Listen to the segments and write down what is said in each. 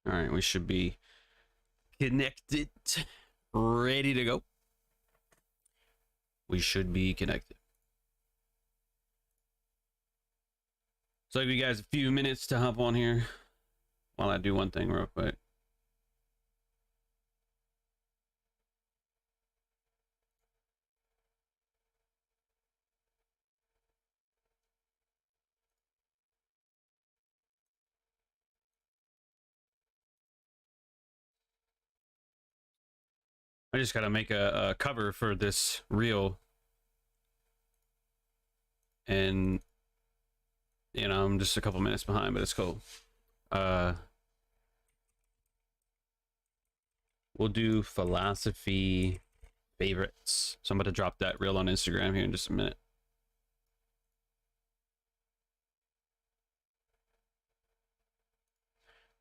All right, we should be connected, ready to go. We should be connected. So I'll give you guys a few minutes to hop on here while I do one thing real quick. I just got to make a cover for this reel. And, you know, I'm just a couple minutes behind, but it's cool. We'll do philosophy favorites. So I'm about to drop that reel on Instagram here in just a minute.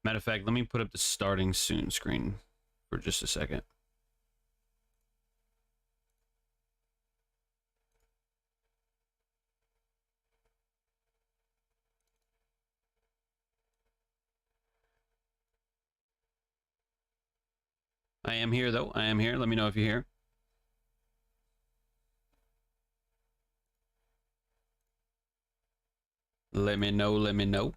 Matter of fact, let me put up the starting soon screen for just a second. I am here, though. I am here. Let me know if you're here. Let me know. Let me know.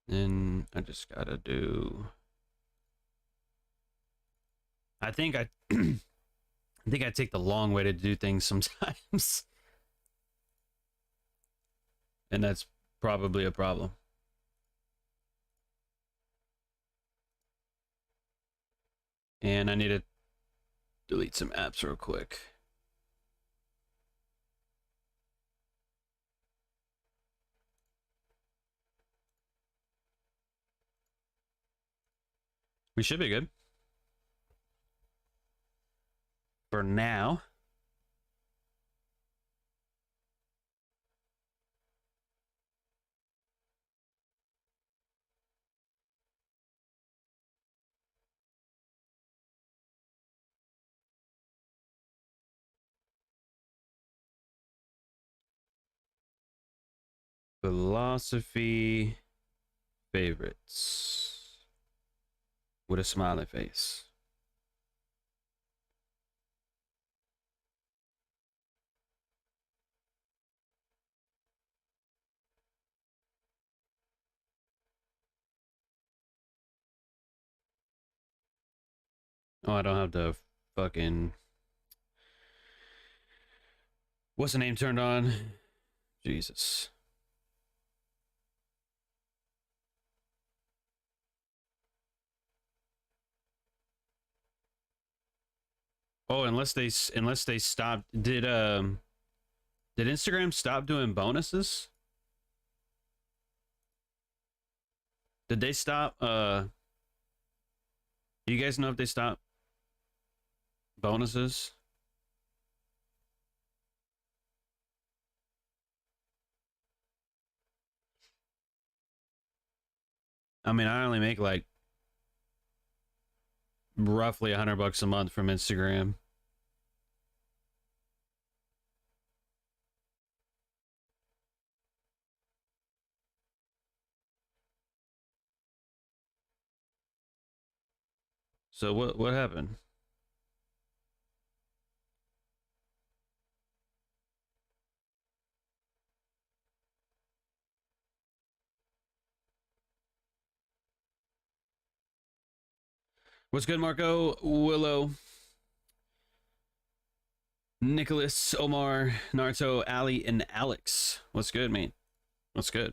Then I just gotta do. I think I take the long way to do things sometimes. And that's probably a problem. And I need to delete some apps real quick. We should be good. For now. Philosophy favorites with a smiley face. Oh, I don't have the fucking... What's the name turned on? Jesus. Oh, unless they stopped. Did Instagram stop doing bonuses? Did they stop? Do you guys know if they stopped bonuses? I mean, I only make like roughly $100 a month from Instagram. So what happened? What's good, Marco? Willow, Nicholas, Omar, Naruto, Ali, and Alex. What's good, mate? What's good?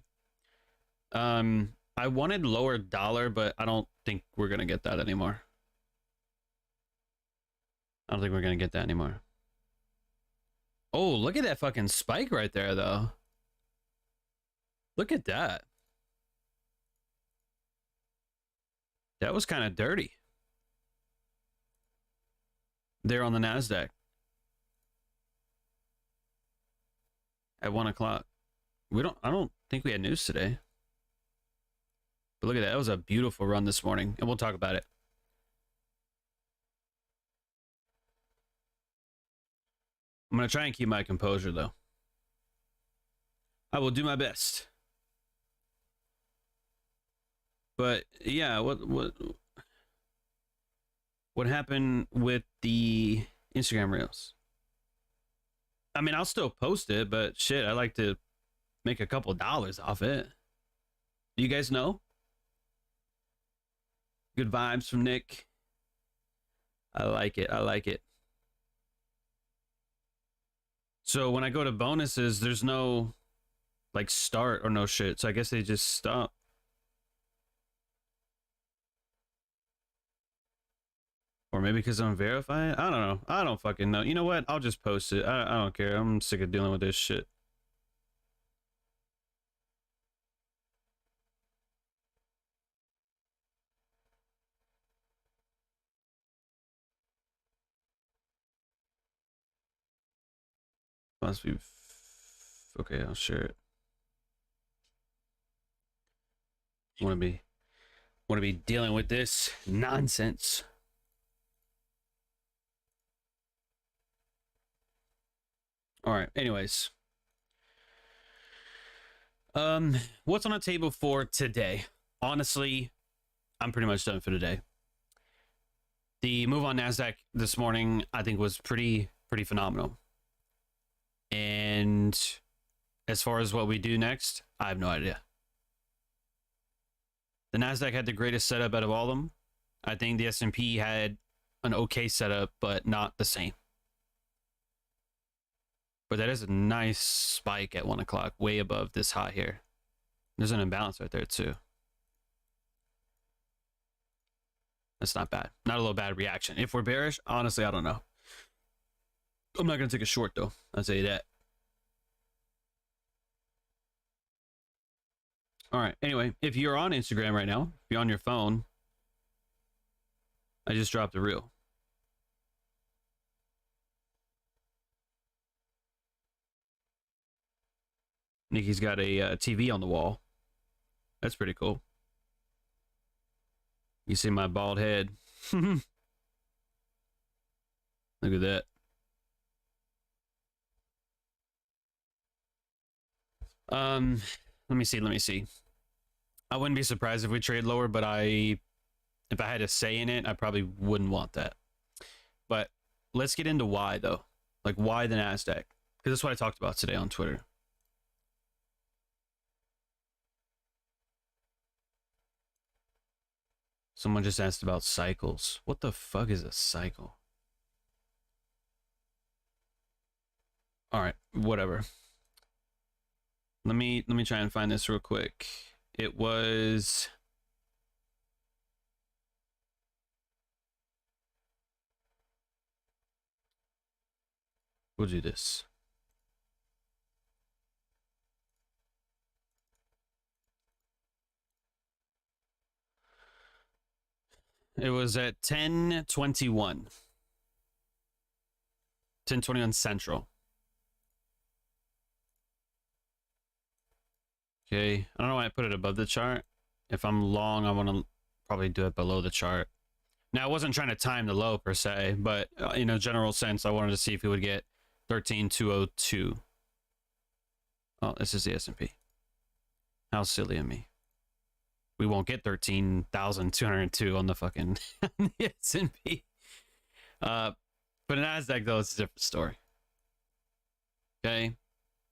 I wanted lower dollar, but I don't think we're gonna get that anymore. I don't think we're gonna get that anymore. Oh, look at that fucking spike right there, though. Look at that. That was kind of dirty. There on the NASDAQ. At 1 o'clock. I don't think we had news today. But look at that. That was a beautiful run this morning. And we'll talk about it. I'm gonna try and keep my composure though. I will do my best. But yeah, what happened with the Instagram Reels? I mean, I'll still post it, but shit, I like to make a couple dollars off it. Do you guys know? Good vibes from Nick. I like it. I like it. So when I go to bonuses, there's no like start or no shit. So I guess they just stop. Or maybe because I'm verified? I don't know. I don't fucking know. You know what? I'll just post it. I don't care. I'm sick of dealing with this shit. Must be... Okay, I'll share it. Want to be dealing with this nonsense. All right. Anyways, what's on the table for today? Honestly, I'm pretty much done for today. The move on NASDAQ this morning, I think, was pretty phenomenal. And as far as what we do next, I have no idea. The NASDAQ had the greatest setup out of all of them. I think the S&P had an okay setup, but not the same. But that is a nice spike at 1 o'clock, way above this high here. There's an imbalance right there too. That's not bad. Not a little bad reaction. If we're bearish, honestly, I don't know. I'm not going to take a short though. I'll tell you that. All right. Anyway, if you're on Instagram right now, if you're on your phone, I just dropped a reel. Nikki's got a TV on the wall. That's pretty cool. You see my bald head. Look at that. Let me see. I wouldn't be surprised if we trade lower, but if I had a say in it, I probably wouldn't want that. But let's get into why though. Like why the NASDAQ? Because that's what I talked about today on Twitter. Someone just asked about cycles. What the fuck is a cycle? All right, whatever. Let me try and find this real quick. It was we'll do this. It was at 10:21. 10:21 Central. Okay, I don't know why I put it above the chart. If I'm long, I want to probably do it below the chart. Now, I wasn't trying to time the low per se, but in a general sense, I wanted to see if we would get 13,202. Oh, this is the S&P. How silly of me. We won't get 13,202 on the fucking S&P. But in NASDAQ, though, it's a different story. Okay,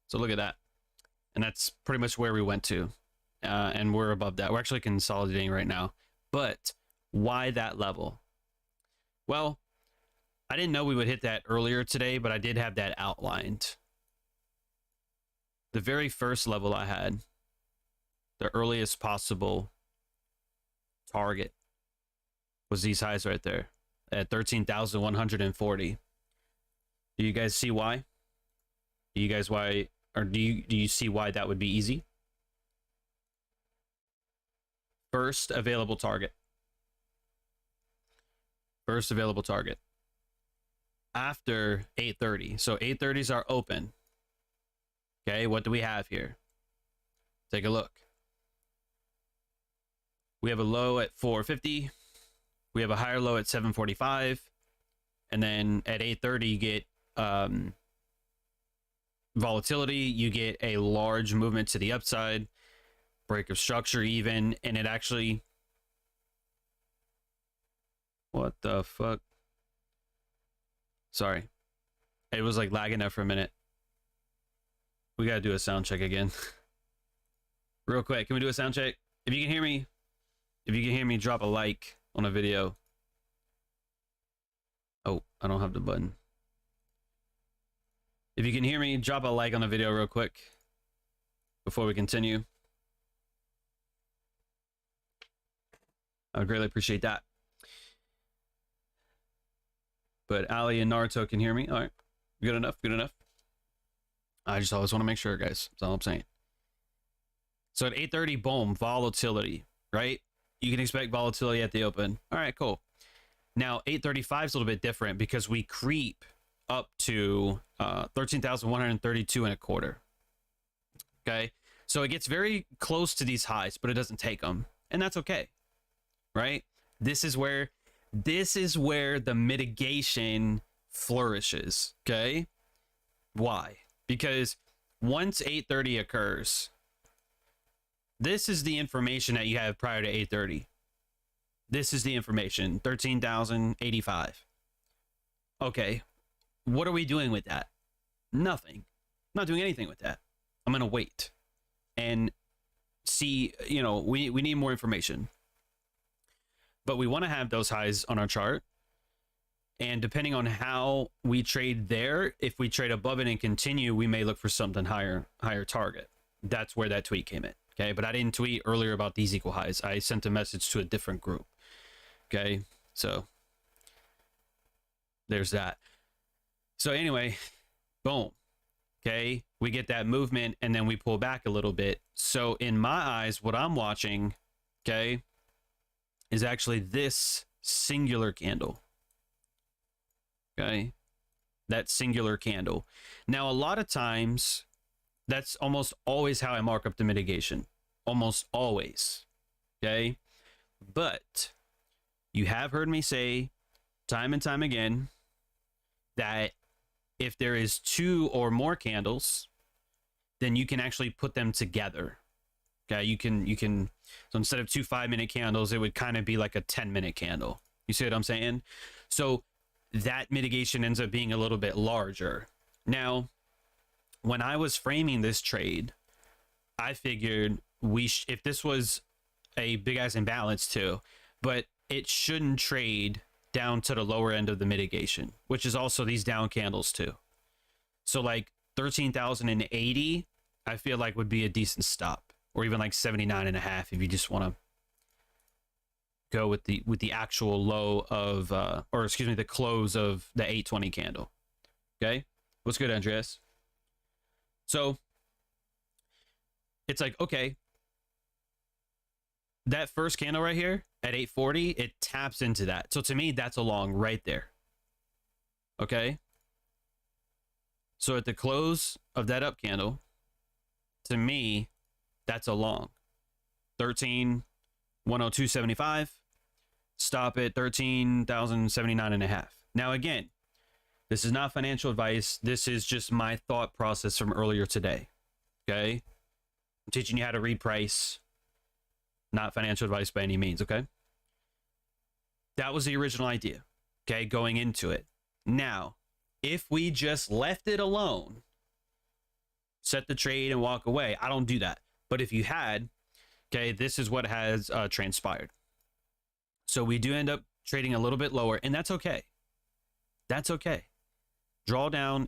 so look at that. And that's pretty much where we went to. And we're above that. We're actually consolidating right now. But why that level? Well, I didn't know we would hit that earlier today, but I did have that outlined. The very first level I had, the earliest possible target, was these highs right there at 13,140. Do you guys see why? Do you see why that would be easy? First available target. First available target. After 8:30. So 8:30s are open. Okay, what do we have here? Take a look. We have a low at 450. We have a higher low at 745. And then at 8:30 you get volatility, you get a large movement to the upside, break of structure even, and it actually, what the fuck? Sorry. It was like lagging there for a minute. We gotta do a sound check again. Real quick, can we do a sound check? If you can hear me, drop a like on a video. Oh, I don't have the button. If you can hear me, drop a like on the video real quick before we continue. I would greatly appreciate that. But Ali and Naruto can hear me. All right. Good enough. Good enough. I just always want to make sure, guys. That's all I'm saying. So at 8:30, boom, volatility, right? You can expect volatility at the open. All right, cool. Now, 8:35 is a little bit different because we creep up to 13,132 and a quarter. Okay. So it gets very close to these highs, but it doesn't take them. And that's okay. Right? This is where the mitigation flourishes. Okay. Why? Because once 8:30 occurs, this is the information that you have prior to 8:30. This is the information, 13,085. Okay. What are we doing with that? Nothing. I'm not doing anything with that. I'm going to wait and see, you know, we need more information. But we want to have those highs on our chart. And depending on how we trade there, if we trade above it and continue, we may look for something higher target. That's where that tweet came in. Okay. But I didn't tweet earlier about these equal highs. I sent a message to a different group. Okay. So there's that. So anyway, boom. Okay. We get that movement and then we pull back a little bit. So in my eyes, what I'm watching, okay, is actually this singular candle. Okay. That singular candle. Now, a lot of times, that's almost always how I mark up the mitigation. Almost always. Okay. But you have heard me say time and time again that if there is 2 or more candles, then you can actually put them together. Okay, you can so instead of 2 5-minute candles, it would kind of be like a 10-minute candle. You see what I'm saying? So that mitigation ends up being a little bit larger. Now, when I was framing this trade, I figured if this was a big ass imbalance too, but it shouldn't trade down to the lower end of the mitigation, which is also these down candles too. So like 13,080, I feel like would be a decent stop, or even like 79.5 if you just want to go with the actual low of or excuse me, the close of the 820 candle. Okay, what's good, Andreas? So it's like, okay, that first candle right here at 840, it taps into that. So to me, that's a long right there. Okay. So at the close of that up candle, to me, that's a long. 13,102.75. Stop at 13,079.5. Now again, this is not financial advice. This is just my thought process from earlier today. Okay. I'm teaching you how to reprice. Not financial advice by any means, okay? That was the original idea, okay, going into it. Now, if we just left it alone, set the trade and walk away, I don't do that. But if you had, okay, this is what has transpired. So we do end up trading a little bit lower, and that's okay. That's okay. Drawdown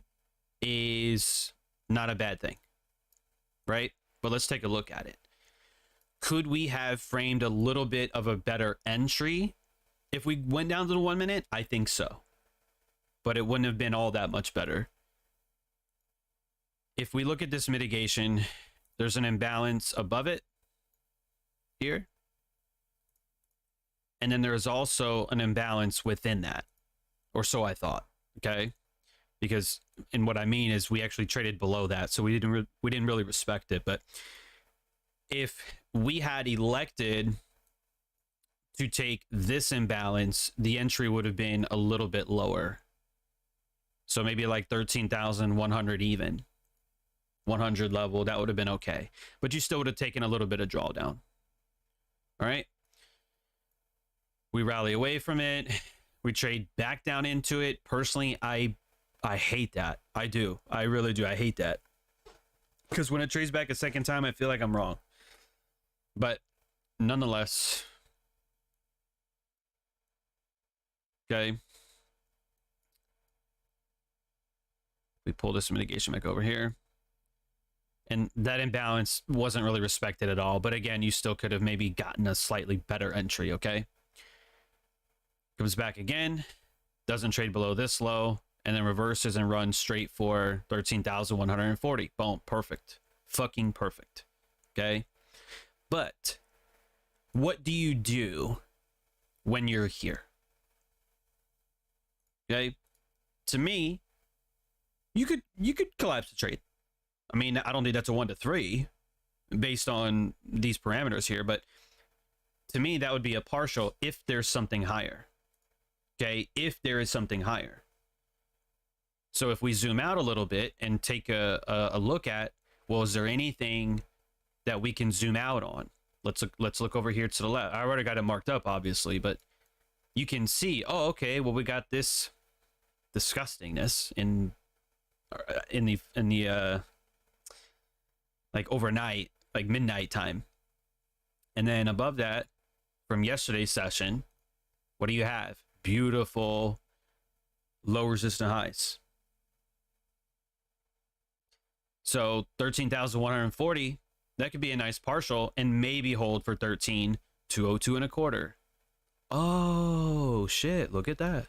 is not a bad thing, right? But let's take a look at it. Could we have framed a little bit of a better entry if we went down to the 1 minute? I think so. But it wouldn't have been all that much better. If we look at this mitigation, there's an imbalance above it here. And then there is also an imbalance within that. Or so I thought. Okay? Because, and what I mean is we actually traded below that. So we didn't really respect it. But if we had elected to take this imbalance, the entry would have been a little bit lower. So maybe like 13,100 even. 100 level, that would have been okay. But you still would have taken a little bit of drawdown. All right. We rally away from it. We trade back down into it. Personally, I hate that. I do. I really do. I hate that. Because when it trades back a second time, I feel like I'm wrong. But nonetheless, okay. We pull this mitigation back over here. And that imbalance wasn't really respected at all. But again, you still could have maybe gotten a slightly better entry, okay? Comes back again. Doesn't trade below this low. And then reverses and runs straight for 13,140. Boom. Perfect. Fucking perfect. Okay? But what do you do when you're here? Okay? To me, you could collapse the trade. I mean, I don't think that's a 1 to 3 based on these parameters here, but to me, that would be a partial if there's something higher. Okay, if there is something higher. So if we zoom out a little bit and take a look at, well, is there anything that we can zoom out on? Let's look over here to the left. I already got it marked up, obviously, but you can see, oh, okay, well, we got this disgustingness in the like overnight, like midnight time. And then above that, from yesterday's session, what do you have? Beautiful low resistant highs. So 13,140, that could be a nice partial and maybe hold for 13,202 and a quarter. Oh shit, look at that.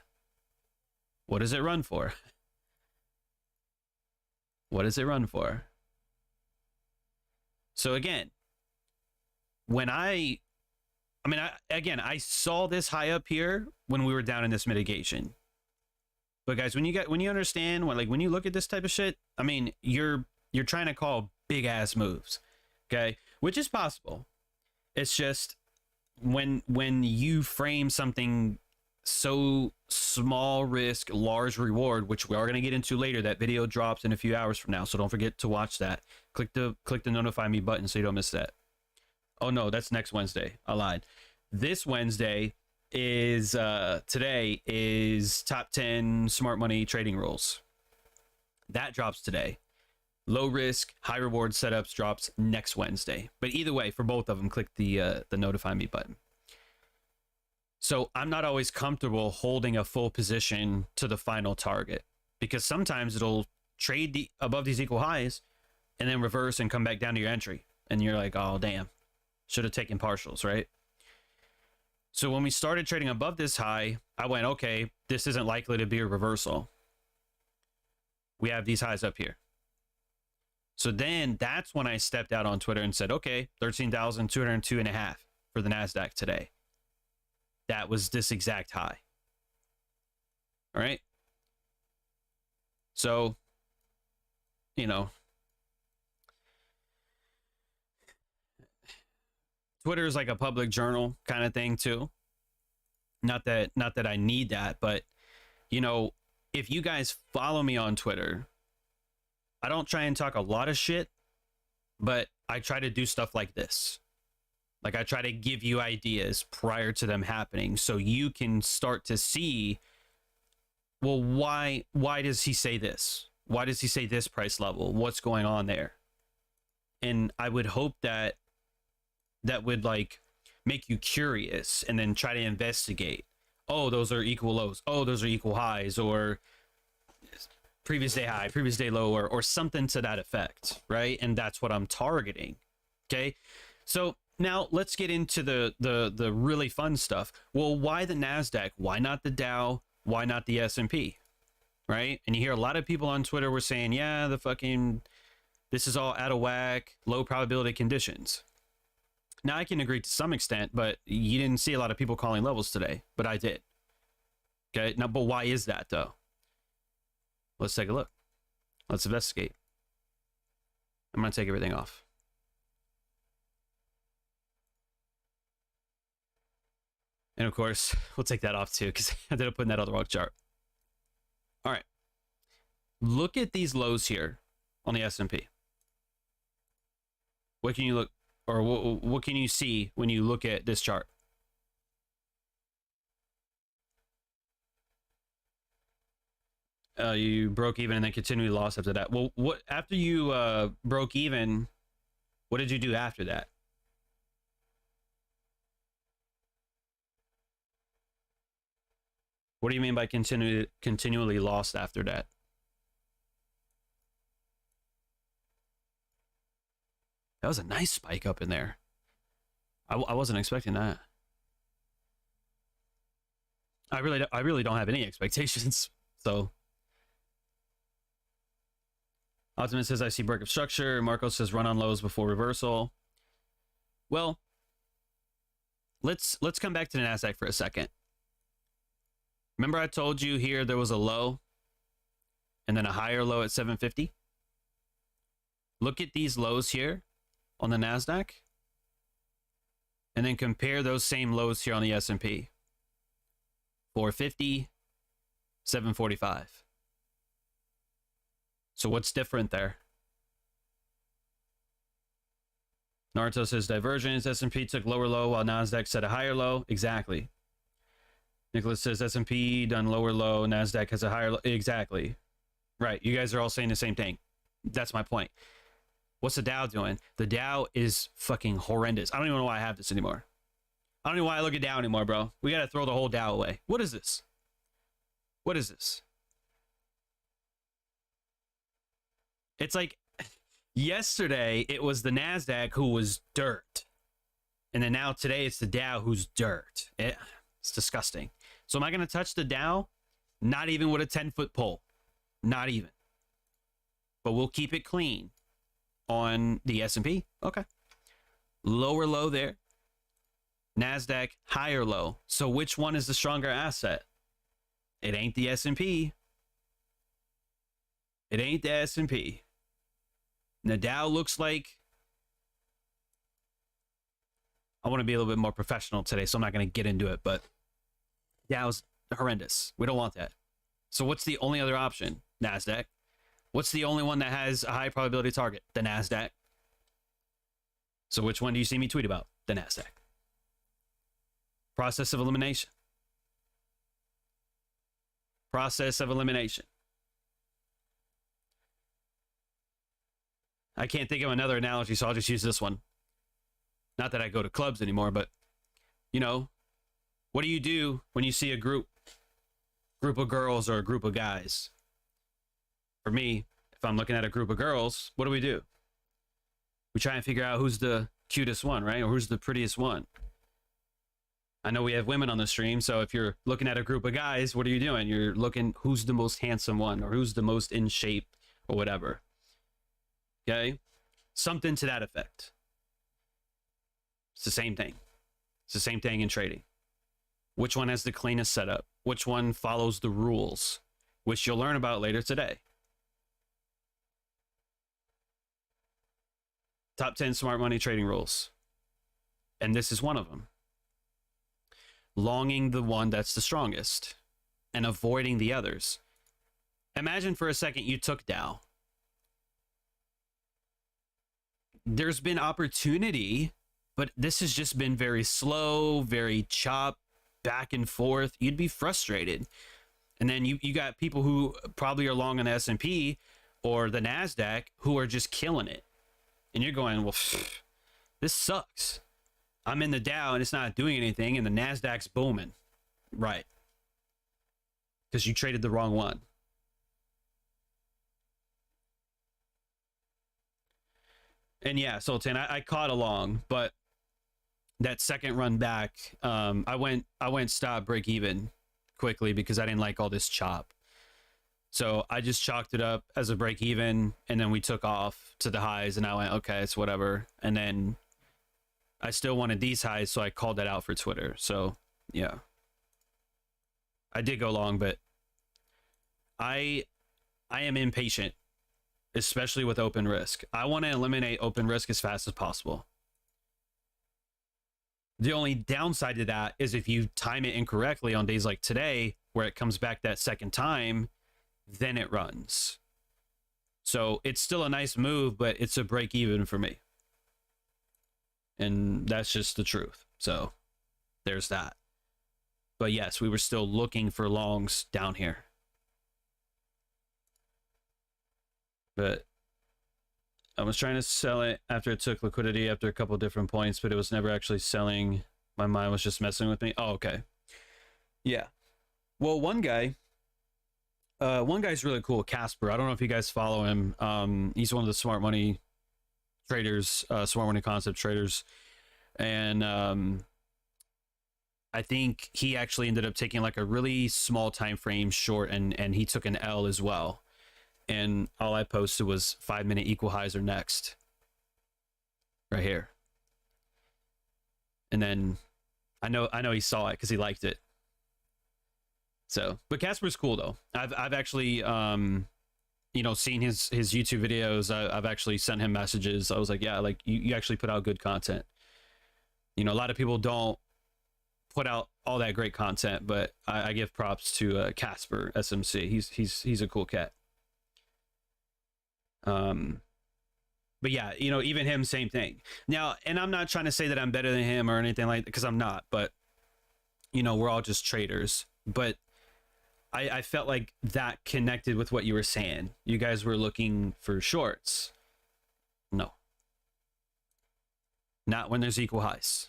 What does it run for? What does it run for? So again, when I saw this high up here when we were down in this mitigation. But guys, when you understand when you look at this type of shit, I mean, you're trying to call big ass moves, okay? Which is possible. It's just when you frame something so small risk, large reward, which we are going to get into later. That video drops in a few hours from now, so don't forget to watch that. Click the notify me button so you don't miss that. Oh no, that's next Wednesday. I lied. This Wednesday is today is top 10 smart money trading rules. That drops today. Low risk, high reward setups drops next Wednesday. But either way, for both of them, click the notify me button. So I'm not always comfortable holding a full position to the final target because sometimes it'll trade above these equal highs and then reverse and come back down to your entry. And you're like, oh, damn, should have taken partials, right? So when we started trading above this high, I went, okay, this isn't likely to be a reversal. We have these highs up here. So then that's when I stepped out on Twitter and said, okay, 13,202 and a half for the NASDAQ today. That was this exact high. All right. So, you know, Twitter is like a public journal kind of thing too. Not that I need that, but you know, if you guys follow me on Twitter, I don't try and talk a lot of shit, but I try to do stuff like this. Like I try to give you ideas prior to them happening so you can start to see, well, why does he say this? Why does he say this price level? What's going on there? And I would hope that would like make you curious and then try to investigate. Oh, those are equal lows. Oh, those are equal highs, or previous day high, previous day low, or something to that effect, right? And that's what I'm targeting. Okay, so now let's get into the really fun stuff. Well, why the NASDAQ? Why not the Dow? Why not the S&P? Right? And you hear a lot of people on Twitter were saying, yeah, this is all out of whack, low probability conditions. Now, I can agree to some extent, but you didn't see a lot of people calling levels today, but I did. Okay, now, but why is that, though? Let's take a look. Let's investigate. I'm going to take everything off. And, of course, we'll take that off, too, because I ended up putting that on the wrong chart. All right. Look at these lows here on the S&P. What can you look, or what can you see when you look at this chart? You broke even and then continually lost after that. Well, what after you broke even, what did you do after that? What do you mean by continually lost after that? That was a nice spike up in there. I wasn't expecting that. I really don't have any expectations. So Optimus says I see break of structure. Marco says run on lows before reversal. Well, let's come back to the Nasdaq for a second. Remember I told you here there was a low and then a higher low at 750? Look at these lows here on the Nasdaq and then compare those same lows here on the S&P. 450, 745. So what's different there? Naruto says divergence. S&P took lower low while Nasdaq set a higher low. Exactly. Nicholas says S&P done lower low. Nasdaq has a higher low. Exactly. Right. You guys are all saying the same thing. That's my point. What's the Dow doing? The Dow is fucking horrendous. I don't even know why I have this anymore. I don't know why I look at Dow anymore, bro. We got to throw the whole Dow away. What is this? What is this? It's like yesterday it was the Nasdaq who was dirt. And then now today it's the Dow who's dirt. It's disgusting. So am I going to touch the Dow? Not even with a 10-foot pole. Not even. But we'll keep it clean on the S&P. Okay. Lower low there. Nasdaq higher low. So which one is the stronger asset? It ain't the S&P. It ain't the S&P. The Dow looks like, I want to be a little bit more professional today, so I'm not going to get into it, but Dow's horrendous. We don't want that. So what's the only other option? Nasdaq. What's the only one that has a high probability target? The Nasdaq. So which one do you see me tweet about? The Nasdaq. Process of elimination. Process of elimination. I can't think of another analogy, so I'll just use this one. Not that I go to clubs anymore, but, you know, what do you do when you see a group of girls or a group of guys? For me, if I'm looking at a group of girls, what do? We try and figure out who's the cutest one, right? Or who's the prettiest one. I know we have women on the stream, so if you're looking at a group of guys, what are you doing? You're looking who's the most handsome one or who's the most in shape or whatever. Okay? Something to that effect. It's the same thing. It's the same thing in trading. Which one has the cleanest setup? Which one follows the rules? Which you'll learn about later today. Top 10 smart money trading rules. And this is one of them. Longing the one that's the strongest and avoiding the others. Imagine for a second you took Dow. There's been opportunity, but this has just been very slow, very chop, back and forth. You'd be frustrated. And then you got people who probably are long on the S&P or the Nasdaq who are just killing it. And you're going, well, this sucks. I'm in the Dow and it's not doing anything and the Nasdaq's booming. Right. Because you traded the wrong one. And yeah, Sultan, I caught along, but that second run back, I went stop break even quickly because I didn't like all this chop. So I just chalked it up as a break even, and then we took off to the highs, and I went, okay, it's whatever. And then I still wanted these highs, so I called that out for Twitter. So yeah, I did go long, but I am impatient, especially with open risk. I want to eliminate open risk as fast as possible. The only downside to that is if you time it incorrectly on days like today, where it comes back that second time, then it runs. So it's still a nice move, but it's a break even for me. and that's just the truth. So there's that. But yes, we were still looking for longs down here. But I was trying to sell it after it took liquidity after a couple different points, but it was never actually selling. My mind was just messing with me. Oh, okay. Yeah. Well, one guy's really cool, Casper. I don't know if you guys follow him. He's one of the smart money traders, smart money concept traders. And I think he actually ended up taking like a really small time frame short, and he took an L as well. And all I posted was 5-minute equal highs are next. Right here. And then I know he saw it because he liked it. So, but Casper's cool though. I've actually you know, seen his YouTube videos. I've actually sent him messages. I was like, yeah, like you actually put out good content. You know, a lot of people don't put out all that great content, but I give props to Casper SMC. He's a cool cat. But yeah, you know, even him, same thing. Now, and I'm not trying to say that I'm better than him or anything like that, because I'm not, but you know, we're all just traders. But I felt like that connected with what you were saying. You guys were looking for shorts. No. Not when there's equal highs.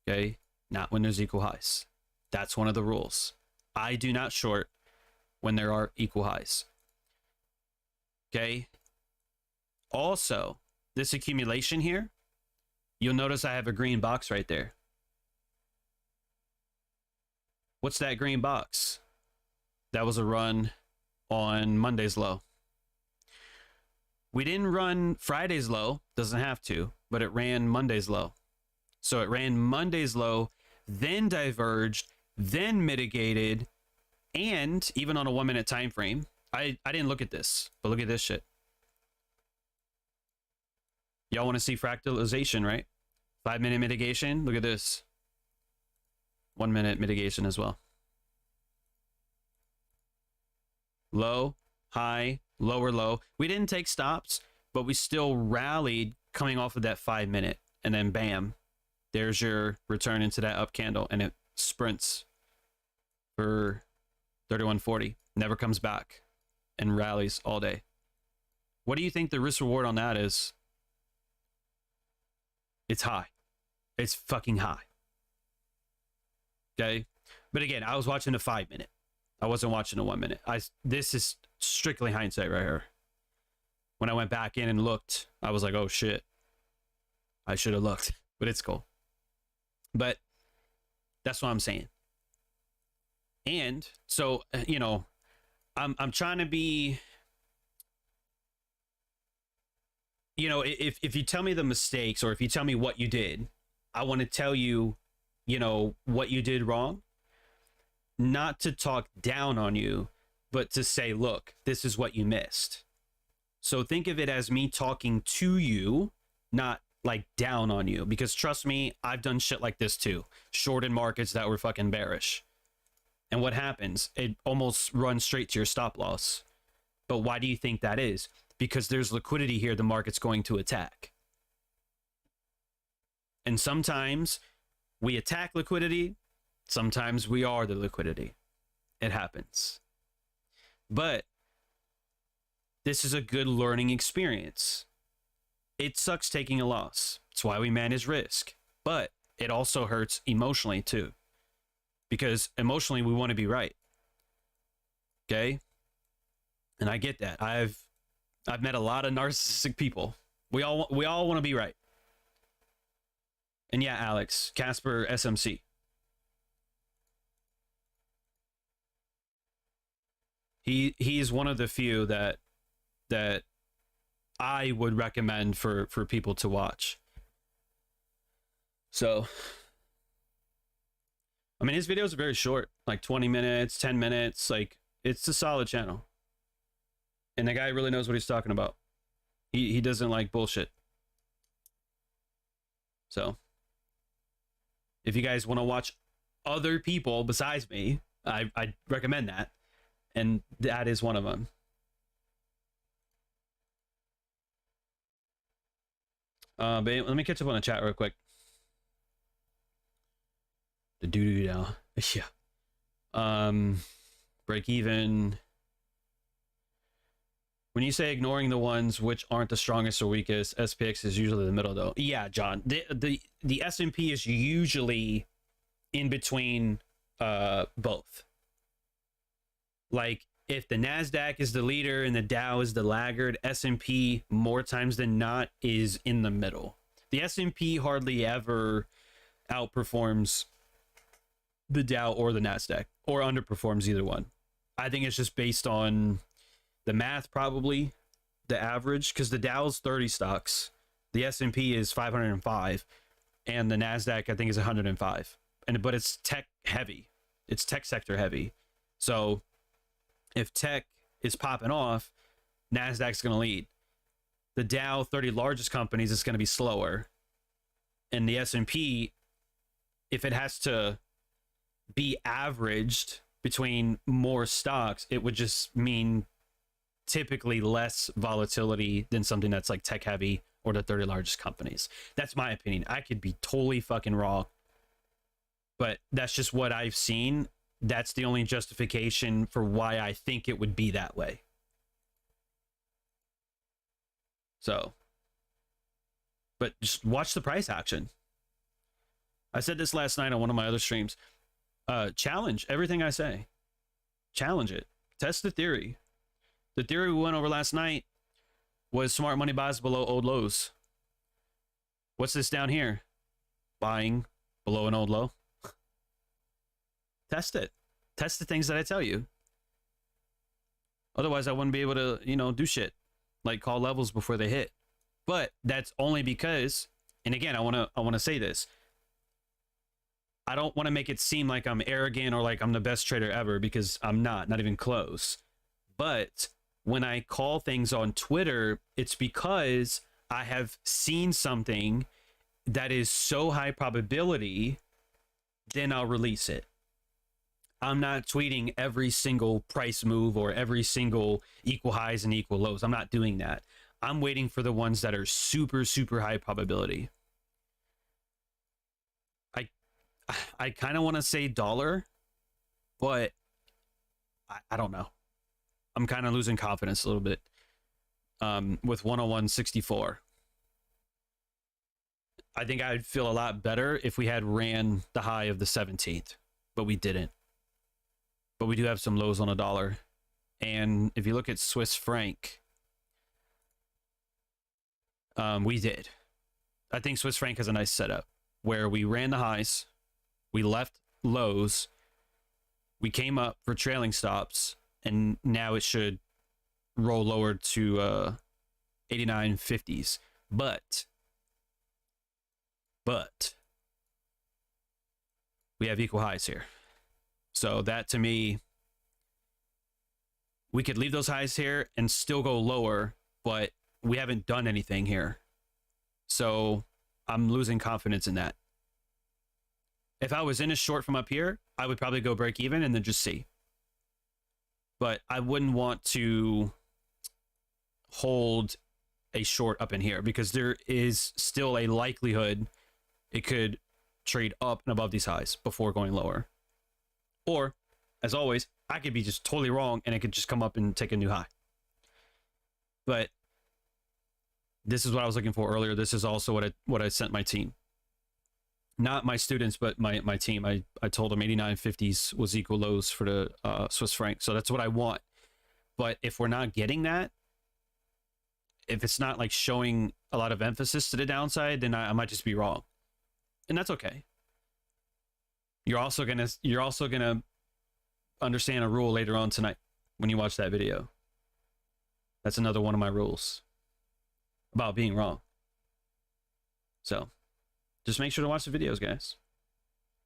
Okay? Not when there's equal highs. That's one of the rules. I do not short when there are equal highs. Okay? Also, this accumulation here, you'll notice I have a green box right there. What's that green box? That was a run on Monday's low. We didn't run Friday's low, doesn't have to, but it ran Monday's low. So it ran Monday's low, then diverged, then mitigated, and even on a 1-minute time frame, I didn't look at this, but look at this shit. Y'all want to see fractalization, right? 5-minute mitigation, look at this. 1-minute mitigation as well. Low, high, lower low. We didn't take stops, but we still rallied coming off of that 5-minute, and then bam, there's your return into that up candle, and it sprints for 31.40, never comes back, and rallies all day. What do you think the risk reward on that is? It's high. It's fucking high. Okay, but again, I was watching the 5-minute. I wasn't watching the 1-minute. This is strictly hindsight right here. When I went back in and looked, I was like, oh shit, I should have looked, but it's cool. But that's what I'm saying. And so, you know, I'm trying to be, you know, if you tell me the mistakes, or if you tell me what you did, I want to tell you, you know, what you did wrong. Not to talk down on you, but to say, look, this is what you missed. So think of it as me talking to you, not like down on you, because trust me, I've done shit like this too. Shorted markets that were fucking bearish. And what happens? It almost runs straight to your stop loss. But why do you think that is? Because there's liquidity here the market's going to attack. And sometimes we attack liquidity. Sometimes we are the liquidity. It happens. But this is a good learning experience. It sucks taking a loss. It's why we manage risk. But it also hurts emotionally too. Because emotionally we want to be right. Okay? And I get that. I've met a lot of narcissistic people. We all want to be right. And yeah, Alex, Casper SMC. He's one of the few that I would recommend for people to watch. So, I mean, his videos are very short, like 20 minutes, 10 minutes. Like, it's a solid channel. And the guy really knows what he's talking about. He doesn't like bullshit. So, if you guys want to watch other people besides me, I recommend that. And that is one of them. But let me catch up on the chat real quick. The doo-doo now. Yeah. Break even. When you say ignoring the ones which aren't the strongest or weakest, SPX is usually the middle though. Yeah, John. The S&P is usually in between both. Like if the Nasdaq is the leader and the Dow is the laggard, S&P more times than not is in the middle. The S&P hardly ever outperforms the Dow or the Nasdaq, or underperforms either one. I think it's just based on the math, probably the average, because the Dow's 30 stocks, the S&P is 505, and the Nasdaq I think is 105. But it's tech heavy. It's tech sector heavy. So if tech is popping off, Nasdaq's going to lead. The Dow 30 largest companies is going to be slower. And the S&P, if it has to be averaged between more stocks, it would just mean typically less volatility than something that's like tech heavy or the 30 largest companies. That's my opinion. I could be totally fucking wrong, but that's just what I've seen. That's the only justification for why I think it would be that way. So, but just watch the price action. I said this last night on one of my other streams. Challenge everything I say. Challenge it. Test the theory. The theory we went over last night was smart money buys below old lows. What's this down here? Buying below an old low. Test it. Test the things that I tell you. Otherwise, I wouldn't be able to, do shit like call levels before they hit. But that's only because, and again, I want to say this. I don't want to make it seem like I'm arrogant or like I'm the best trader ever, because I'm not even close. But when I call things on Twitter, it's because I have seen something that is so high probability, then I'll release it. I'm not tweeting every single price move or every single equal highs and equal lows. I'm not doing that. I'm waiting for the ones that are super, super high probability. I kind of want to say dollar, but I don't know. I'm kind of losing confidence a little bit with 101.64. I think I'd feel a lot better if we had ran the high of the 17th, but we didn't. But we do have some lows on a dollar. And if you look at Swiss franc, we did. I think Swiss franc has a nice setup where we ran the highs, we left lows, we came up for trailing stops, and now it should roll lower to 89.50s. But we have equal highs here. So that, to me, we could leave those highs here and still go lower, but we haven't done anything here. So I'm losing confidence in that. If I was in a short from up here, I would probably go break even and then just see. But I wouldn't want to hold a short up in here because there is still a likelihood it could trade up and above these highs before going lower. Or, as always, I could be just totally wrong and it could just come up and take a new high. But this is what I was looking for earlier. This is also what I sent my team. Not my students, but my team. I told them 89.50s was equal lows for the Swiss franc. So that's what I want. But if we're not getting that, if it's not like showing a lot of emphasis to the downside, then I might just be wrong. And that's okay. You're also gonna understand a rule later on tonight when you watch that video. That's another one of my rules about being wrong. So just make sure to watch the videos, guys.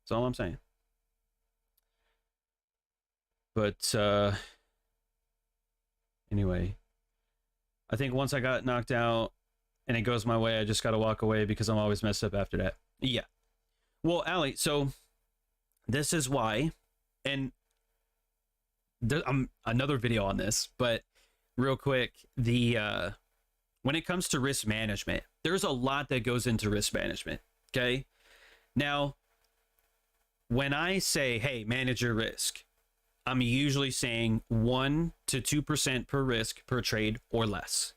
That's all I'm saying. But anyway, I think once I got knocked out and it goes my way, I just got to walk away because I'm always messed up after that. Yeah. Well, Ali, so this is why, and I'm another video on this, but real quick, the when it comes to risk management, there's a lot that goes into risk management. Okay. Now, when I say, hey, manage your risk, I'm usually saying 1 to 2% per risk per trade or less.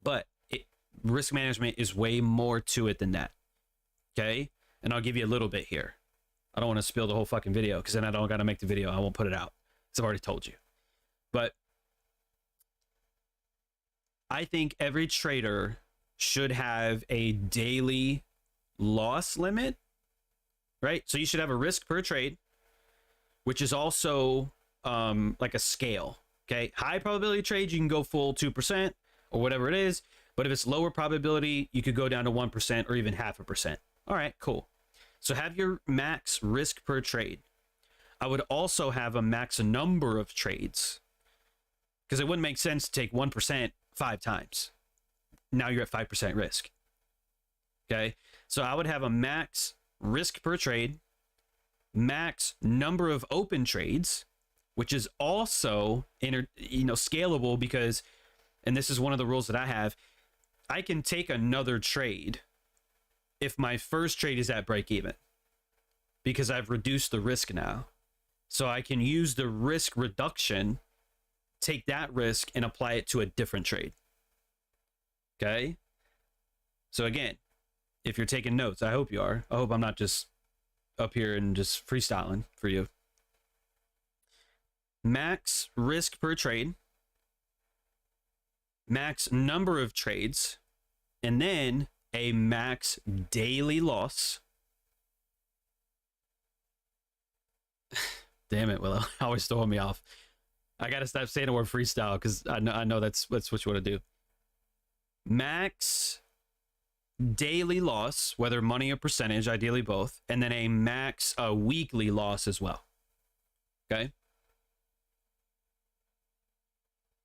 But risk management is way more to it than that. Okay. And I'll give you a little bit here. I don't want to spill the whole fucking video because then I don't got to make the video. I won't put it out because I've already told you. But I think every trader should have a daily loss limit, right? So you should have a risk per trade, which is also like a scale. Okay. High probability trades, you can go full 2% or whatever it is. But if it's lower probability, you could go down to 1% or even 0.5%. All right, cool. So have your max risk per trade. I would also have a max number of trades because it wouldn't make sense to take 1% 5 times. Now you're at 5% risk. Okay. So I would have a max risk per trade, max number of open trades, which is also scalable because, and this is one of the rules that I have, I can take another trade if my first trade is at break even because I've reduced the risk now. So I can use the risk reduction, take that risk and apply it to a different trade. Okay. So again, if you're taking notes, I hope you are. I hope I'm not just up here and just freestyling for you. Max risk per trade, max number of trades, and then a max daily loss. Damn it, Willow. Always throwing me off. I gotta stop saying the word freestyle because I know that's what you want to do. Max daily loss, whether money or percentage, ideally both, and then a max weekly loss as well. Okay.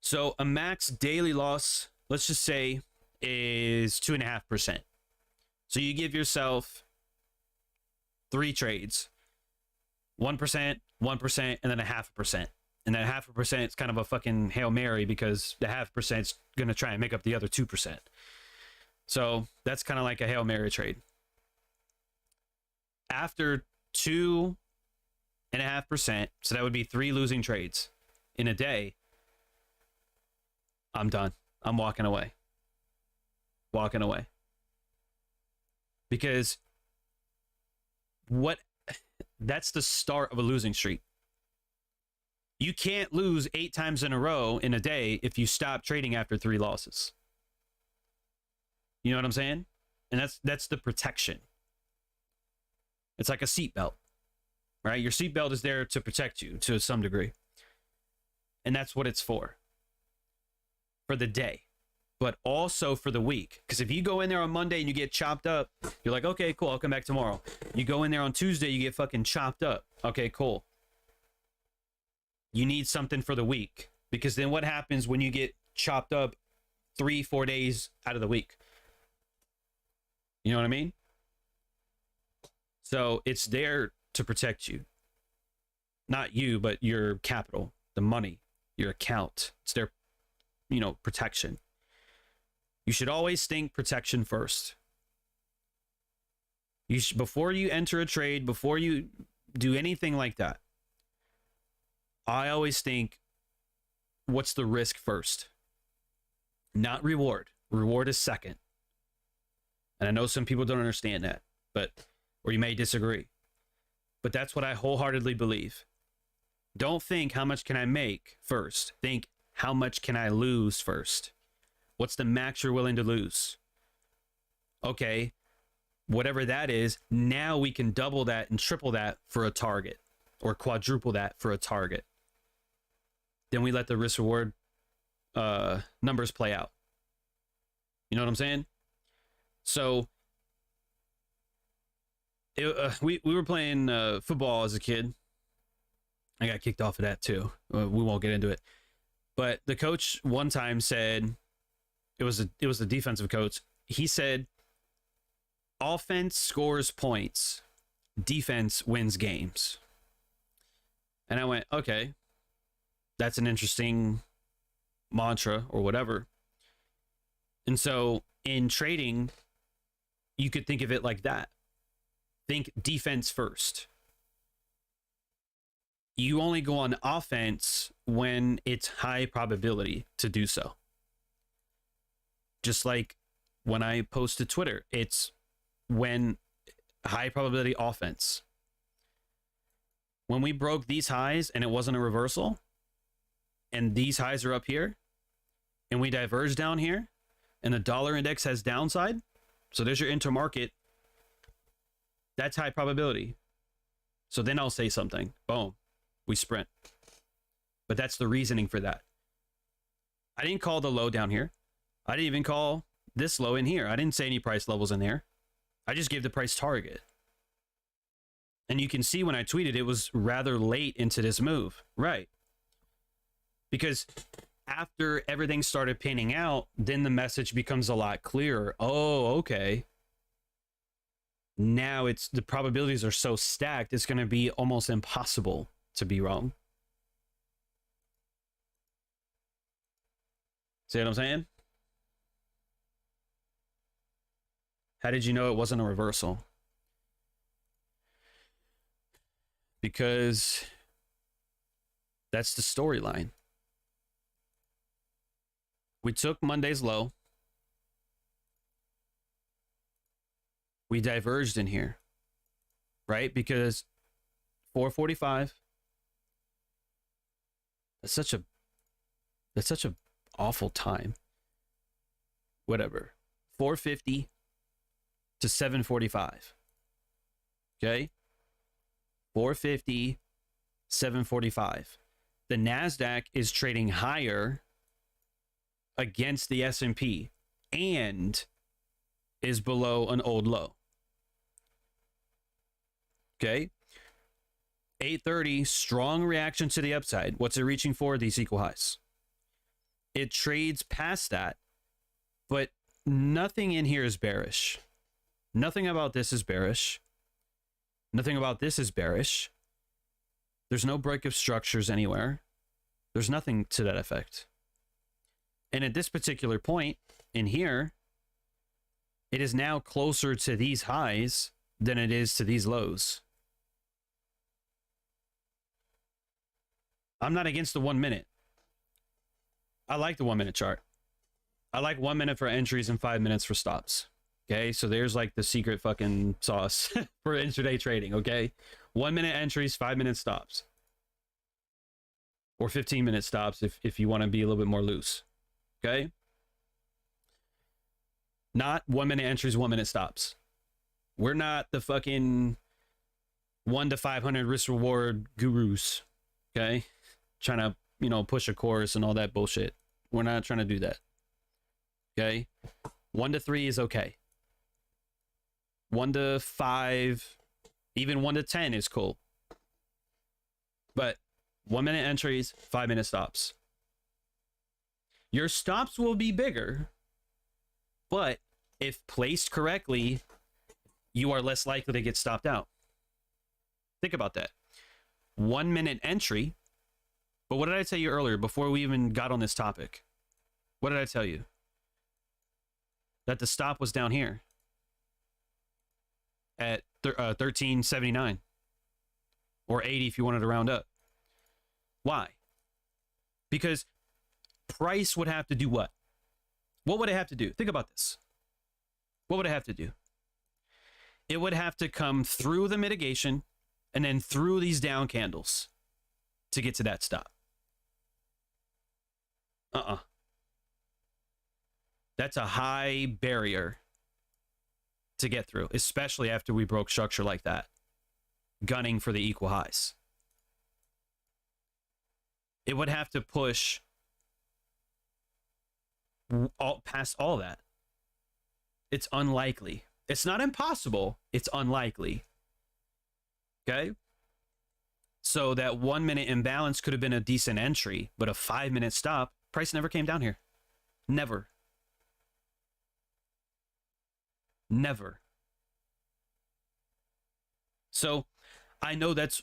So a max daily loss, let's just say, is 2.5%. So you give yourself 3 trades, 1%, 1%, and then 0.5%. And that 0.5% is kind of a fucking Hail Mary because the 0.5% is going to try and make up the other 2%. So that's kind of like a Hail Mary trade. After 2.5%, so that would be 3 losing trades in a day, I'm done. I'm walking away. Walking away. Because that's the start of a losing streak. You can't lose 8 times in a row in a day if you stop trading after 3 losses. You know what I'm saying? And that's the protection. It's like a seatbelt, right? Your seatbelt is there to protect you to some degree. And that's what it's for the day, but also for the week. Because if you go in there on Monday and you get chopped up, you're like, okay, cool, I'll come back tomorrow. You go in there on Tuesday, you get fucking chopped up. Okay, cool. You need something for the week, because then what happens when you get chopped up 3-4 days out of the week? You know what I mean? So it's there to protect you. Not you, but your capital, the money, your account. It's their, protection. You should always think protection first. Before you enter a trade, before you do anything like that, I always think, what's the risk first? Not reward. Reward is second. And I know some people don't understand that, or you may disagree. But that's what I wholeheartedly believe. Don't think how much can I make first. Think how much can I lose first. What's the max you're willing to lose? Okay, whatever that is, now we can double that and triple that for a target, or quadruple that for a target. Then we let the risk reward numbers play out. You know what I'm saying? So we were playing football as a kid. I got kicked off of that too. We won't get into it. But the coach one time said, it was the defensive coach. He said, offense scores points, defense wins games. And I went, okay, that's an interesting mantra or whatever. And so in trading, you could think of it like that. Think defense first. You only go on offense when it's high probability to do so. Just like when I post to Twitter, it's when high probability offense. When we broke these highs and it wasn't a reversal, and these highs are up here, and we diverge down here, and the dollar index has downside, so there's your intermarket, that's high probability. So then I'll say something. Boom. We sprint. But that's the reasoning for that. I didn't call the low down here. I didn't even call this low in here. I didn't say any price levels in there. I just gave the price target. And you can see when I tweeted, it was rather late into this move. Right. Because after everything started panning out, then the message becomes a lot clearer. Oh, okay. Now it's the probabilities are so stacked, it's going to be almost impossible to be wrong. See what I'm saying? How did you know it wasn't a reversal? Because that's the storyline. We took Monday's low. We diverged in here, right? Because 445. That's such a awful time. Whatever. 450 to 745. Okay? 450, 745. The NASDAQ is trading higher against the S&P and is below an old low. Okay? 830, strong reaction to the upside. What's it reaching for? These equal highs. It trades past that, but nothing in here is bearish. Nothing about this is bearish. Nothing about this is bearish. There's no break of structures anywhere. There's nothing to that effect. And at this particular point in here, it is now closer to these highs than it is to these lows. I'm not against the 1 minute. I like the 1 minute chart. I like 1 minute for entries and 5 minutes for stops. Okay, so there's like the secret fucking sauce for intraday trading. Okay, 1 minute entries, 5 minute stops, or 15-minute stops if you want to be a little bit more loose. Okay, not 1 minute entries, 1 minute stops. We're not the fucking 1 to 500 risk reward gurus. Okay, trying to, you know, push a course and all that bullshit. We're not trying to do that. Okay, 1 to 3 is okay. 1 to 5, even 1 to 10 is cool. But 1 minute entries, 5 minute stops. Your stops will be bigger, but if placed correctly, you are less likely to get stopped out. Think about that. 1 minute entry. But what did I tell you earlier before we even got on this topic? What did I tell you? That the stop was down here at 1379 or 80 if you wanted to round up. Why? Because price would have to do what? What would it have to do? Think about this. What would it have to do? It would have to come through the mitigation and then through these down candles to get to that stop. That's a high barrier to get through, especially after we broke structure like that, gunning for the equal highs. It would have to push past all that. It's unlikely. It's not impossible. It's unlikely. Okay? So that 1 minute imbalance could have been a decent entry, but a 5 minute stop, price never came down here. Never. Never. So I know that's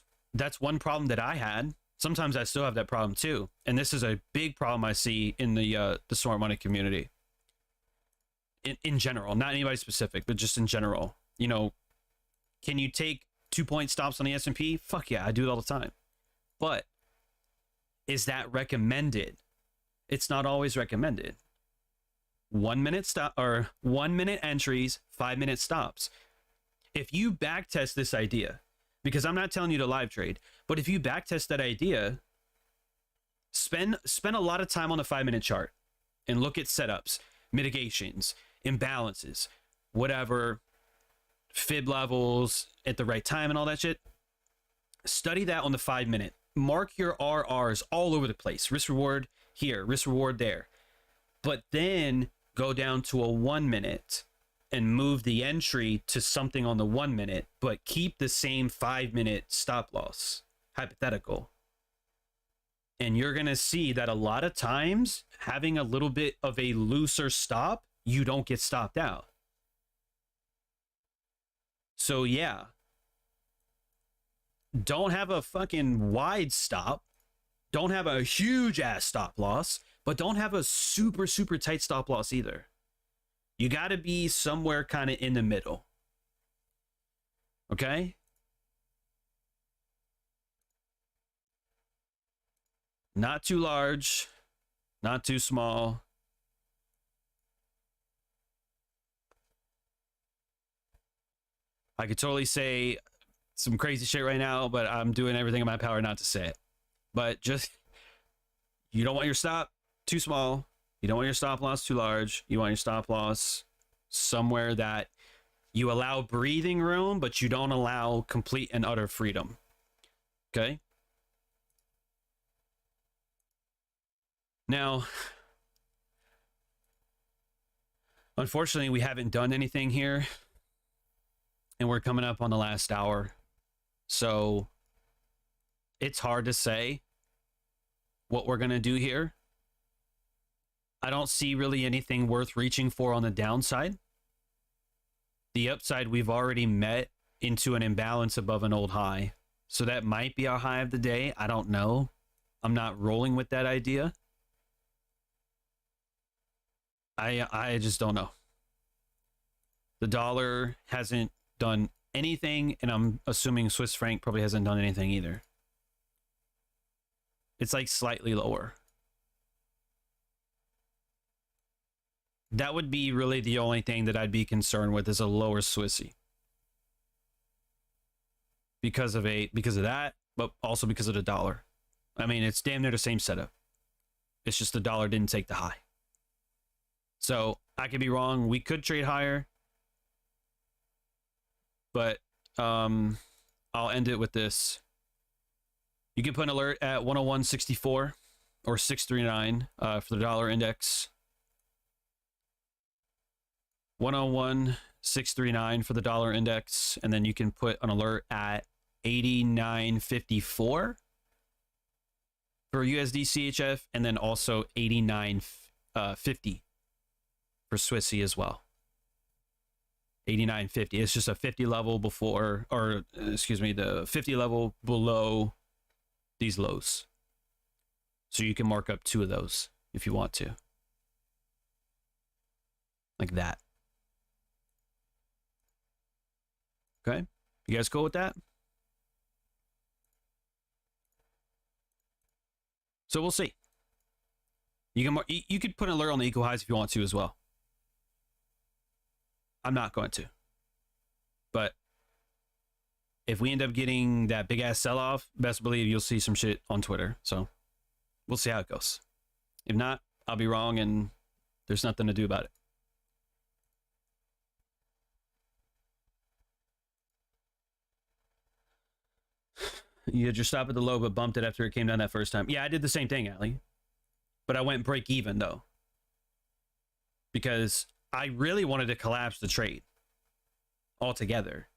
one problem that I had. Sometimes I still have that problem too. And this is a big problem I see in the smart money community. in general, not anybody specific, but just in general. You know, can you take 2-point stops on the S&P? Fuck yeah, I do it all the time. But is that recommended? It's not always recommended. 1 minute stop or 1 minute entries, 5 minute stops. If you backtest this idea, because I'm not telling you to live trade, but if you backtest that idea, spend a lot of time on the 5 minute chart and look at setups, mitigations, imbalances, whatever, fib levels at the right time and all that shit. Study that on the 5 minute. Mark your RRs all over the place. Risk reward here, risk reward there. But then go down to a 1 minute and move the entry to something on the 1 minute, but keep the same 5 minute stop loss. Hypothetical. And you're going to see that a lot of times having a little bit of a looser stop, you don't get stopped out. So yeah, don't have a fucking wide stop. Don't have a huge ass stop loss, but don't have a super, super tight stop loss either. You got to be somewhere kind of in the middle. Okay? Not too large, not too small. I could totally say some crazy shit right now, but I'm doing everything in my power not to say it. But just, you don't want your stop too small. You don't want your stop loss too large. You want your stop loss somewhere that you allow breathing room, but you don't allow complete and utter freedom. Okay? Now, unfortunately, we haven't done anything here, and we're coming up on the last hour. So it's hard to say what we're going to do here. I don't see really anything worth reaching for on the downside. The upside we've already met into an imbalance above an old high. So that might be our high of the day. I don't know. I'm not rolling with that idea. I just don't know. The dollar hasn't done anything, and I'm assuming Swiss franc probably hasn't done anything either. It's like slightly lower. That would be really the only thing that I'd be concerned with, is a lower Swissy. Because of that, but also because of the dollar. I mean, it's damn near the same setup. It's just the dollar didn't take the high. So I could be wrong. We could trade higher. But I'll end it with this. You can put an alert at 101.64 or 639 for the dollar index. 101.639 for the dollar index, and then you can put an alert at 89.54 for USD CHF, and then also 89.50 for Swissy as well. 89.50. It's just a 50 level before, or excuse me, the 50 level below these lows. So you can mark up 2 of those if you want to. Like that. Okay? You guys cool with that? So we'll see. You could put an alert on the equal highs if you want to as well. I'm not going to. But if we end up getting that big ass sell off, best believe you'll see some shit on Twitter. So we'll see how it goes. If not, I'll be wrong and there's nothing to do about it. You had your stop at the low, but bumped it after it came down that first time. Yeah, I did the same thing, Ali. But I went break even, though. Because I really wanted to collapse the trade altogether.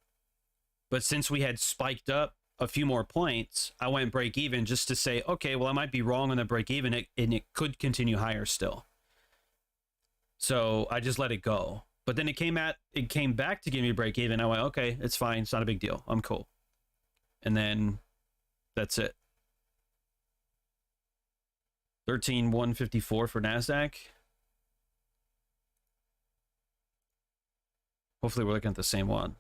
But since we had spiked up a few more points, I went break even just to say, okay, well, I might be wrong on the break even, and it could continue higher still. So I just let it go. But then it came back to give me break even. I went, okay, it's fine. It's not a big deal. I'm cool. And then that's it. 13,154 for NASDAQ. Hopefully we're looking at the same one.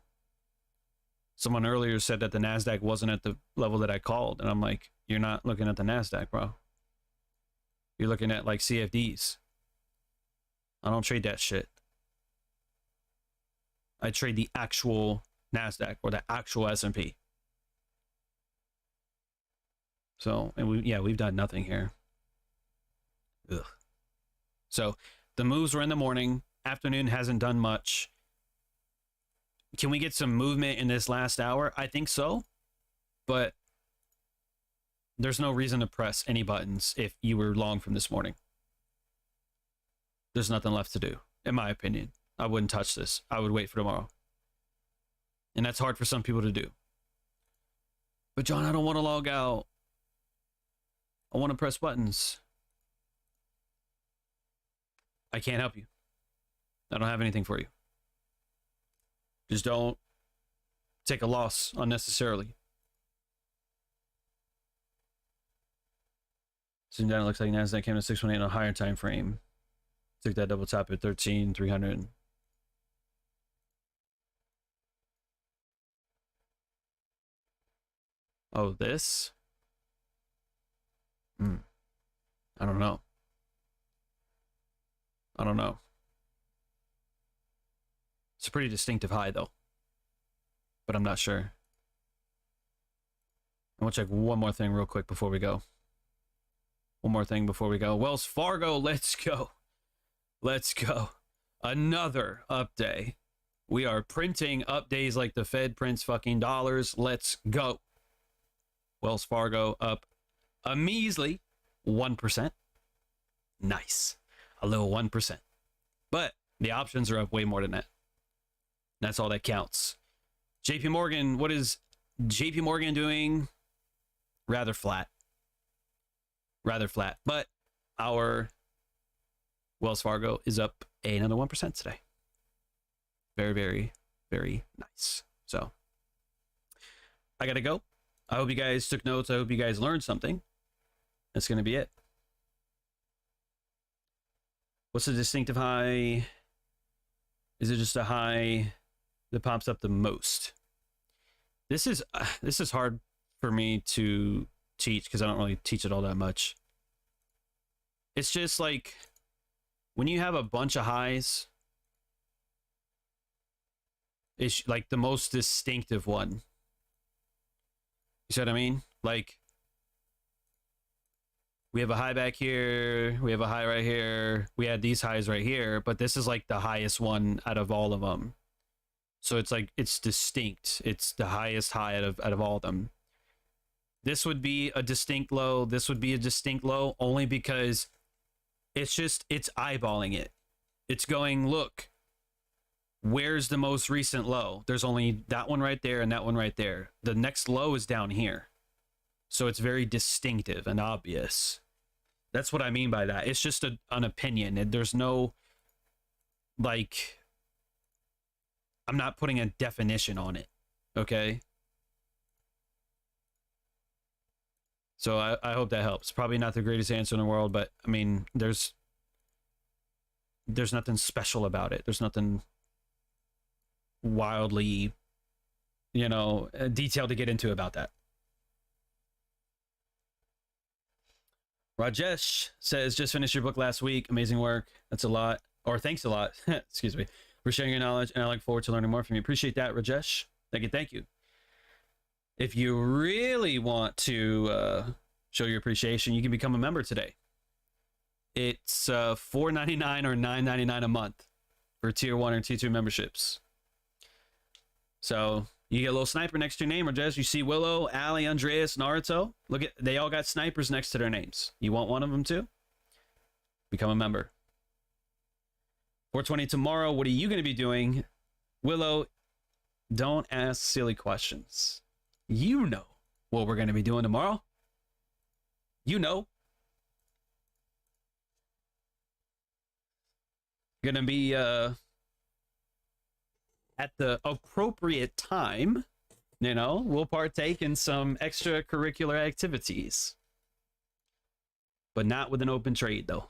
Someone earlier said that the NASDAQ wasn't at the level that I called. And I'm like, you're not looking at the NASDAQ, bro. You're looking at like CFDs. I don't trade that shit. I trade the actual NASDAQ or the actual S&P. So, and we've done nothing here. Ugh. So the moves were in the morning. Afternoon hasn't done much. Can we get some movement in this last hour? I think so. But there's no reason to press any buttons if you were long from this morning. There's nothing left to do, in my opinion. I wouldn't touch this. I would wait for tomorrow. And that's hard for some people to do. But John, I don't want to log out. I want to press buttons. I can't help you. I don't have anything for you. Just don't take a loss unnecessarily. Zoom down, it looks like NASDAQ came to 618 on a higher time frame. Took that double top at 13,300. Oh, this? I don't know. I don't know. It's a pretty distinctive high, though. But I'm not sure. I want to check one more thing real quick before we go. One more thing before we go. Wells Fargo, let's go. Let's go. Another up day. We are printing up days like the Fed prints fucking dollars. Let's go. Wells Fargo up a measly 1%. Nice. A little 1%. But the options are up way more than that. That's all that counts. JP Morgan, what is JP Morgan doing? Rather flat. Rather flat. But our Wells Fargo is up another 1% today. Very, very, very nice. So I got to go. I hope you guys took notes. I hope you guys learned something. That's going to be it. What's the distinctive high? Is it just a high that pops up the most? This is hard for me to teach because I don't really teach it all that much. It's just like when you have a bunch of highs, it's like the most distinctive one. You see what I mean? Like we have a high back here, we have a high right here, we had these highs right here, but this is like the highest one out of all of them. So it's like it's distinct. It's the highest high out of all of them. This would be a distinct low. This would be a distinct low only because it's eyeballing it. It's going, look, where's the most recent low? There's only that one right there and that one right there. The next low is down here. So it's very distinctive and obvious. That's what I mean by that. It's just an opinion. There's no, like, I'm not putting a definition on it. Okay? So I hope that helps. Probably not the greatest answer in the world, but I mean, there's nothing special about it. There's nothing wildly, detailed to get into about that. Rajesh says, just finished your book last week. Amazing work. That's a lot. Or thanks a lot. Excuse me. For sharing your knowledge, and I look forward to learning more from you. Appreciate that, Rajesh. Thank you. If you really want to show your appreciation, you can become a member today. It's $4.99 or $9.99 a month for tier 1 or tier 2 memberships. So you get a little sniper next to your name, Rajesh. You see Willow, Ali, Andreas, Naruto. Look at, they all got snipers next to their names. You want one of them too? Become a member. 420 tomorrow. What are you going to be doing? Willow, don't ask silly questions. You know what we're going to be doing tomorrow. You know. Going to be at the appropriate time, we'll partake in some extracurricular activities. But not with an open trade, though.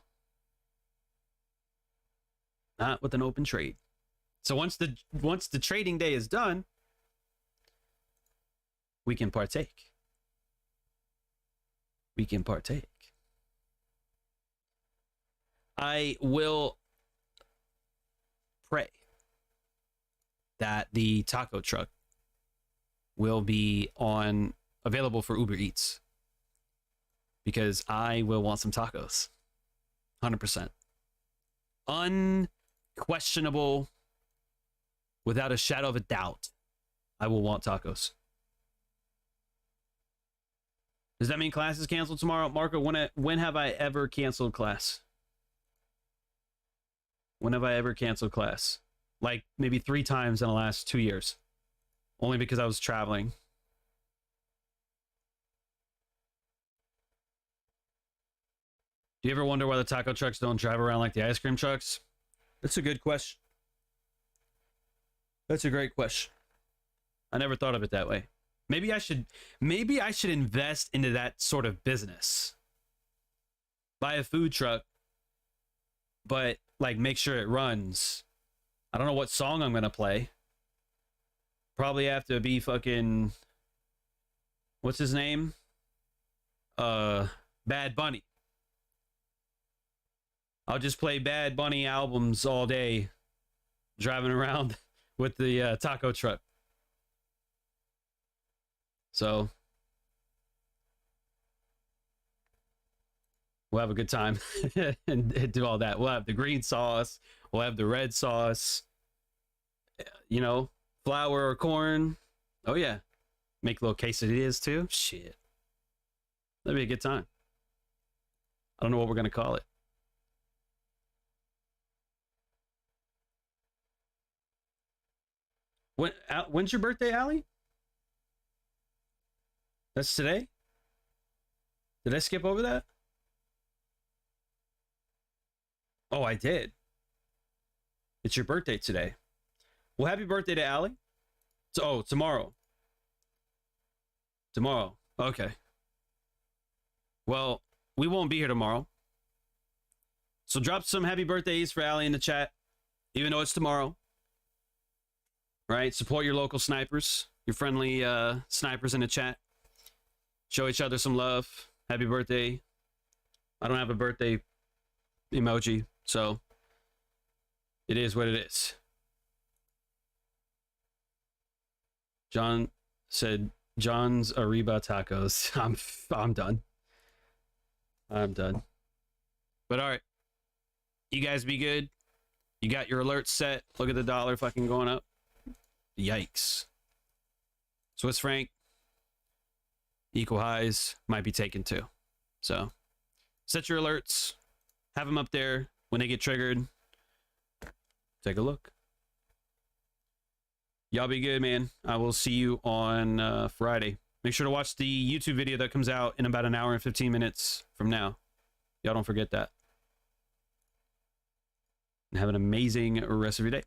Not with an open trade. So once the trading day is done, we can partake. We can partake. I will pray that the taco truck will be available for Uber Eats, because I will want some tacos. 100%. Unquestionable, without a shadow of a doubt, I will want tacos. Does that mean class is canceled tomorrow? Marco, when have I ever canceled class? When have I ever canceled class? Like maybe 3 times in the last 2 years. Only because I was traveling. Do you ever wonder why the taco trucks don't drive around like the ice cream trucks? That's a good question. That's a great question. I never thought of it that way. Maybe I should invest into that sort of business. Buy a food truck, but like make sure it runs. I don't know what song I'm gonna play. Probably have to be fucking, what's his name? Bad Bunny. I'll just play Bad Bunny albums all day, driving around with the taco truck. So we'll have a good time and do all that. We'll have the green sauce. We'll have the red sauce. You know, flour or corn. Oh, yeah. Make little quesadillas, too. Shit. That'd be a good time. I don't know what we're going to call it. When's your birthday, Allie? That's today? Did I skip over that? Oh, I did. It's your birthday today. Well, happy birthday to Allie. Oh, tomorrow. Tomorrow. Okay. Well, we won't be here tomorrow. So drop some happy birthdays for Allie in the chat, even though it's tomorrow. Right? Support your local snipers, your friendly snipers in the chat. Show each other some love. Happy birthday. I don't have a birthday emoji, so it is what it is. John said, John's Arriba tacos. I'm done. I'm done. But all right. You guys be good. You got your alerts set. Look at the dollar fucking going up. Yikes. Swiss franc. Equal highs might be taken too. So set your alerts. Have them up there when they get triggered. Take a look. Y'all be good, man. I will see you on Friday. Make sure to watch the YouTube video that comes out in about an hour and 15 minutes from now. Y'all don't forget that. And have an amazing rest of your day.